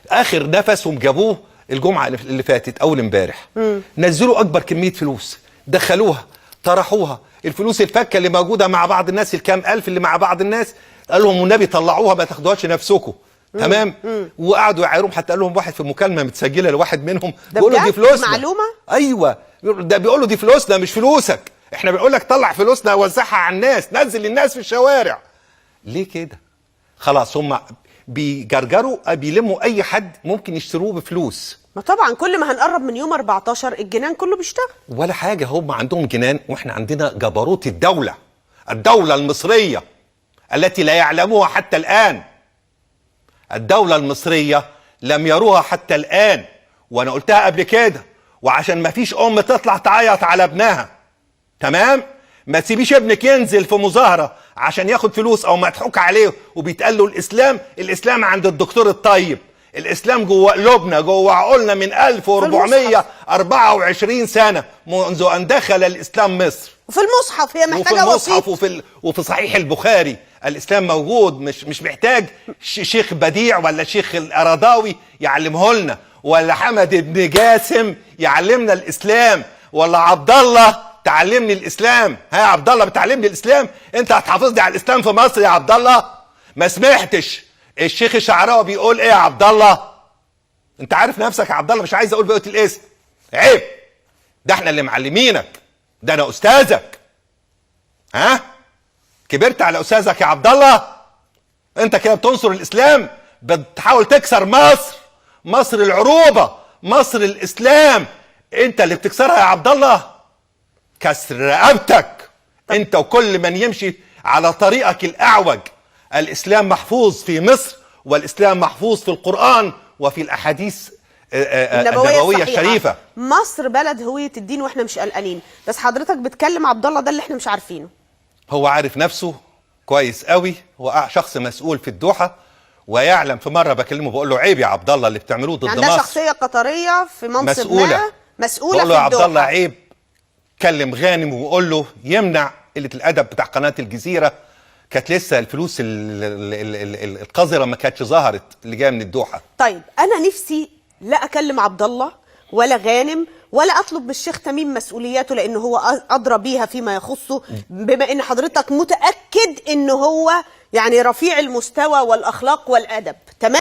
اخر نفسهم جابوه الجمعه اللي فاتت اول امبارح. نزلوا اكبر كميه فلوس، دخلوها طرحوها، الفلوس الفكه اللي موجوده مع بعض الناس، الكام الف اللي مع بعض الناس، قال لهم والنبي طلعوها ما تاخدوهاش نفسكم. تمام. وقعدوا يعايروهم، حتى قال لهم واحد في مكالمه متسجله لواحد منهم بيقول له دي فلوسنا. معلومه؟ ايوه، ده بيقول له دي فلوسنا مش فلوسك، احنا بنقول لك طلع فلوسنا وزعها على الناس، نزل الناس في الشوارع. ليه كده؟ خلاص هم بيجرجروا، بيلموا اي حد ممكن يشتروه بفلوس. ما طبعا كل ما هنقرب من يوم 14 الجنان كله بيشتغل. ولا حاجه، هم عندهم جنان واحنا عندنا جبروت الدوله المصريه التي لا يعلموها حتى الان. الدوله المصريه لم يروها حتى الان، وانا قلتها قبل كده، وعشان ما فيش ام تطلع تعيط على ابنها. تمام؟ ما تسيبيش ابنك ينزل في مظاهره عشان ياخد فلوس او مضحوك عليه وبيتقال له الاسلام عند الدكتور الطيب. الاسلام جوه قلوبنا، جوه عقولنا من 1424 سنه منذ ان دخل الاسلام مصر. وفي المصحف هي محتاجه وفي المصحف وفي صحيح البخاري الاسلام موجود، مش محتاج شيخ بديع ولا شيخ القرضاوي يعلمه لنا، ولا حمد بن جاسم يعلمنا الاسلام، ولا عبد الله تعلمني الاسلام. ها يا عبد الله بتعلمني الاسلام؟ انت هتحافظني على الاسلام في مصر يا عبد الله؟ ما سمعتش الشيخ الشعراوي بيقول ايه يا عبد الله؟ انت عارف نفسك يا عبد الله، مش عايز اقول بقيه الاسم، عيب، ده احنا اللي معلمينك، ده انا استاذك. ها؟ كبرت على استاذك يا عبد الله؟ انت كده بتنصر الاسلام، بتحاول تكسر مصر العروبه، مصر الاسلام، انت اللي بتكسرها يا عبد الله. كسر رقبتك انت وكل من يمشي على طريقك الاعوج. الاسلام محفوظ في مصر، والاسلام محفوظ في القرآن وفي الاحاديث النبوية الشريفة. مصر بلد هوية الدين واحنا مش قلقانين، بس حضرتك بتكلم عبد الله ده اللي احنا مش عارفينه. هو عارف نفسه كويس قوي، هو شخص مسؤول في الدوحة ويعلم. في مرة بكلمه بقول له عيب يا عبد الله اللي بتعملوه ضد مصر. عندها شخصية قطرية في منصب مسؤولة بقول له في يا عبد الدوحة. الله عيب، كلم غانم وقول له يمنع قلة الادب بتاع قناة الجزيرة. كانت لسه الفلوس القذرة ما كانتش ظهرت اللي جايه من الدوحة. طيب انا نفسي لا اكلم عبد الله ولا غانم ولا اطلب من الشيخ تميم مسؤولياته، لانه هو ادرى بيها فيما يخصه، بما ان حضرتك متاكد انه هو يعني رفيع المستوى والاخلاق والادب. تمام.